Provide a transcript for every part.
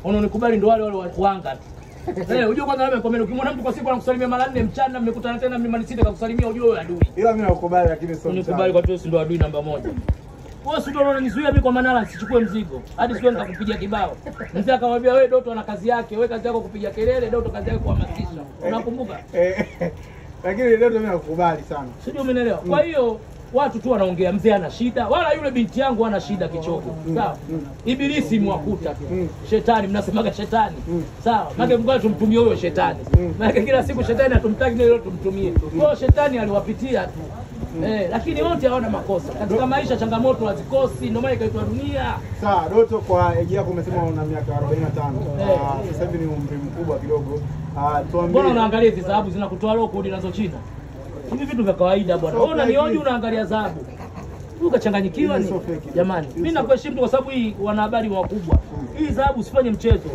Unaonikubali ndo wale wanga tu. Unajua kwanza labda komeni ukimwona mtu kwa siku anakusalimia mara 4 mchana mmekutana tena mlimani sita kukusalimia unajua wewe adui. Ila mimi nakukubali lakini sio. Unikubali kwa tu ndo adui namba 1. Wewe si ndio unanizuia mimi kwa Manara nisichukue mzigo. Hadi siku nikakupigia kibao. Mzee akamwambia wewe Doto ana kazi yake, wewe kazi yako kupiga kelele, Doto kazi yake kuhamasisha. Unakumbuka? Lakini Doto mimi nakukubali sana. Sio umeelewa? Kwa hiyo watu tu wanaongea mzee ana shida, wala yule binti yangu ana shida kichoko. Sawa? Ibilisi mwakuta tu. Shetani mnasemaga shetani. Sawa? Maana Mungu tumtumie huyo shetani. Maana kila siku shetani atumtaki leo tumtumie. Kwa shetani aliwapitia tu. Lakini wote hawana makosa. Katika maisha changamoto hazikosi, ndio maana ikaitwa dunia. Sawa, Doto kwa age yako umesema una miaka 45. Sasa hivi ni umri mkubwa kidogo. Tuambie. Mbona unaangalia hizo dhahabu zinakutoa roho kodi nazo China? Hivi vitu vya kawaida bwana. Wewe unanioje unaangalia dhahabu? Ukachanganyikiwa ni. Jamani, mimi nakuheshimu kwa sababu hii wanahabari wakubwa. Hii dhahabu usifanye mchezo.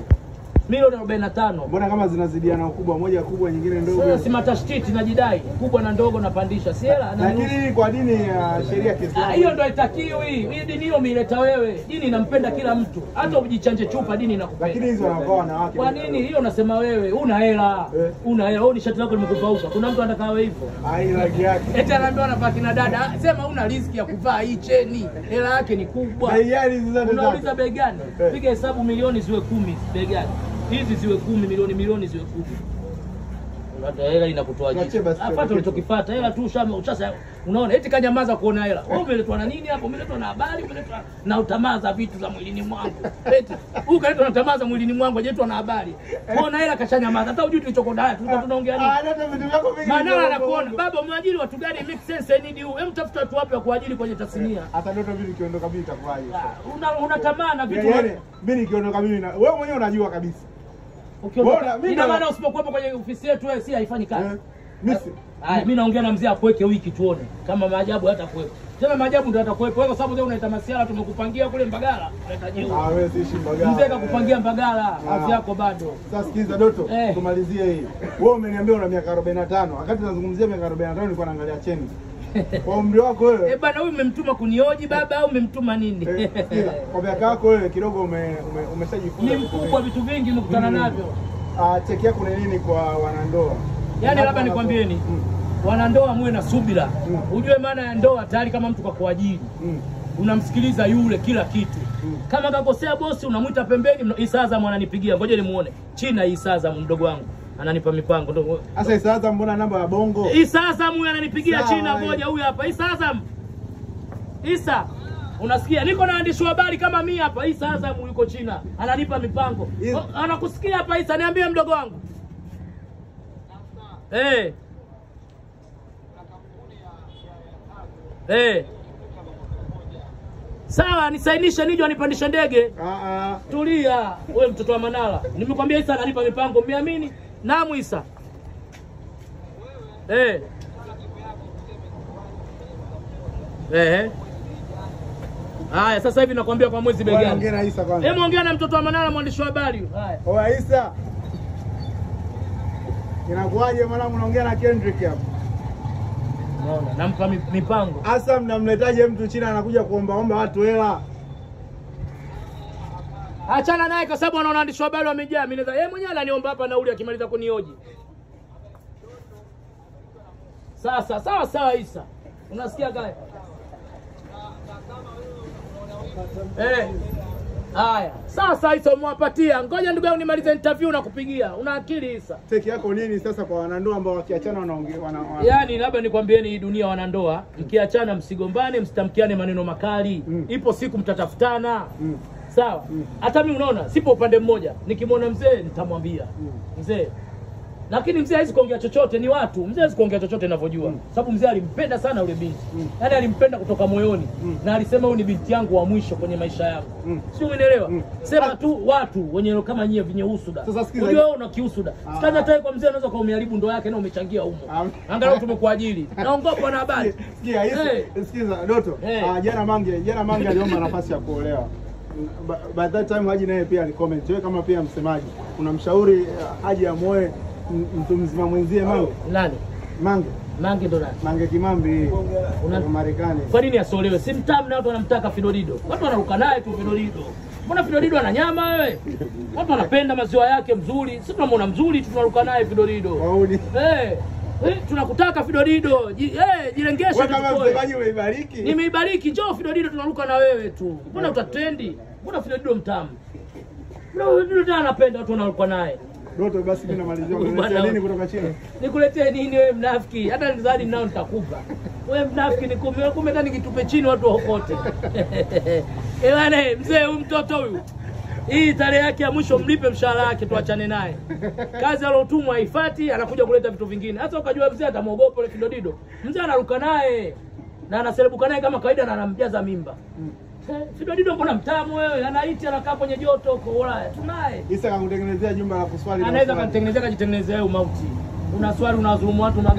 Milioni 45. Mbona kama zinazidiana ukubwa, moja kubwa nyingine ndogo? Sasa si matashtiti najidai, kubwa na ndogo napandisha. Si hela na lakini kwa dini ya sheria Kiislamu. Hiyo ndio haitakiwi. Hii dini hiyo umeileta wewe. Dini inampenda kila mtu. Hata ujichanje chupa dini inakupenda. Lakini hizo wanakuwa wanawake. Kwa nini hiyo unasema wewe? Una hela. Una hela. Wewe ni shati lako limekupauka. Kuna mtu anataka wewe hivyo. Ai rangi yake. Eti anaambiwa anavaa kina dada. Sema una riziki ya kuvaa hii cheni. Hela yake ni kubwa. Bei gani hizo? Unauliza bei gani? Piga hesabu milioni ziwe 10. Bei gani? Hizi ziwe 10 milioni ziwe 10. Unata hela inakutoa jicho. Hapata ulichokifuata hela tu sasa unaona eti kanyamaza kuona hela. Wewe umeletwa na nini hapo? Umeletwa na habari, umeletwa na utamaza vitu za mwilini mwangu. Eti ukaletwa na utamaza mwilini mwangu ajetwa na habari. Kuona hela kashanyamaza. Hata hujui tulichokonda tunaongea nini. Hata vitu vyako vingi. Manara anakuona baba umeajiri watu gani make sense need you. Hem tafuta watu wapi wa kuajiri kwenye tasnia. Hata Doto vitu kiondoka mimi itakuwaje? Unatamana vitu mimi nikiondoka mimi wewe mwenyewe unajua kabisa. Ina maana usipokuwepo kwenye ofisi yetu wewe si haifanyi kazi. Mimi naongea na mzee akuweke wiki tuone kama maajabu hatakuwepo. Tena maajabu ndio atakuwepo. Wewe kwa sababu leo unaita masiala tumekupangia kule Mbagala. Unaleta jeuri. Wewe siishi Mbagala. Mzee kakupangia Mbagala, afya yako bado. Sasa sikiza Doto, tumalizie hii. Wewe umeniambia una miaka 45. Wakati nazungumzia miaka 45 nilikuwa naangalia cheni. Kwa umri wako wewe. Bwana huyu umemtuma kunioji baba au umemtuma nini? Kwa miaka yako wewe kidogo umeshajifunza. Ni mkubwa vitu vingi umekutana navyo. Cheki yako ni nini kwa wanandoa? Yaani labda nikwambieni. Wanandoa muwe na subira. Ujue maana ya ndoa tayari kama mtu kakuajiri. Unamsikiliza yule kila kitu. Kama kakosea bosi unamuita pembeni, Isaza ananipigia. Ngoja nimuone. China Isaza mdogo wangu. Ananipa mipango ndio. Sasa Isaza mbona namba ya bongo? Isaza huyu ananipigia China ngoja huyu hapa. Isaza. Isa. Unasikia? Niko na waandishi wa habari kama mimi hapa. Isaza yuko China. Ananipa mipango. Anakusikia hapa Isa, niambie mdogo wangu. Sawa, nisainishe nije anipandishe ndege. Tulia, wewe mtoto wa Manara. Nimekwambia Isa ananipa mipango, umeamini? Naam Isa. Haya, sasa hivi nakwambia kwa mwezi bei gani? Ongea na Isa kwanza. Hebu ongea na mtoto wa Manara mwandishi wa habari. Haya. Oa Isa. Inakuaje mwanangu unaongea na Kendrick hapa? Unaona, nampa mipango. Asa mnamletaje mtu China anakuja kuomba watu hela? Achana naye kwa sababu anaona waandishi wa habari wamejaa. Mimi naweza yeye mwenyewe ananiomba hapa nauli akimaliza kunioji. Sawa Isa. Unasikia gani? Haya. Sasa Isa umewapatia. Ngoja ndugu yangu nimalize interview na kupigia. Una akili Isa. Teki yako nini sasa kwa wanandoa ambao wakiachana wanaongea Yaani labda nikwambieni hii dunia wanandoa, mkiachana msigombane, msitamkiane maneno makali. Ipo siku mtatafutana. Sawa? Hata mimi unaona, sipo upande mmoja. Nikimwona mzee nitamwambia. Mzee. Lakini mzee hawezi kuongea chochote, ni watu. Mzee hawezi kuongea chochote ninavyojua. Sababu mzee alimpenda sana yule binti. Yaani alimpenda kutoka moyoni. Na alisema huyu ni binti yangu wa mwisho kwenye maisha yangu. Sio umeelewa? Sema tu watu wenye kama nyie vinye usuda. Unajua wewe una kiusuda. Sitaki hata kwa mzee anaweza kumharibu ndoa yake na umechangia humo. Angalau tumekuajiri. Naongopa na habari. Sikiza Doto. Jana Mange aliomba nafasi ya kuolewa. By that time Haji naye pia alicomment. Wewe kama pia msemaji, unamshauri Haji amoe mtu mzima mwenzie Mange? Nani? Mange ndo nani? Mange Kimambi wa Marekani. Kwa nini asolewe? Si mtamu na watu wanamtaka Fidodido. Watu wanaruka naye tu Fidodido. Mbona Fidodido ana nyama wewe? Watu wanapenda maziwa yake mzuri. Sisi tunamwona mzuri tunaruka naye Fidodido. Wauni. Tunakutaka Fidodido. Jirengeshe. Wewe kama msemaji umeibariki. Nimeibariki, njoo Fidodido tunaruka na wewe tu. Mbona utatrendi? Mbona Fidodido mtamu? Fidodido anapenda watu wanaruka naye. Doto basi mimi namalizia kuletea nini kutoka China? Nikuletee nini wewe mnafiki? Hata nizadi nao nitakupa. Wewe mnafiki nikume hata nikitupe chini watu waokote. Bwana mzee huyu mtoto huyu. Hii tarehe yake ya mwisho mlipe mshahara wake tuachane naye. Kazi alotumwa haifati, anakuja kuleta vitu vingine. Hata ukajua mzee atamuogopa ile Fidodido. Mzee anaruka naye na anaselebuka naye kama kawaida na anamjaza mimba. Fidodido mbona mtamu wewe? Anaiti anakaa kwenye joto huko Ulaya. Tunaye. Isa kakutengenezea jumba la kuswali. Anaweza kanitengenezea kajitengenezea wewe mauti. Una swali unadhulumu watu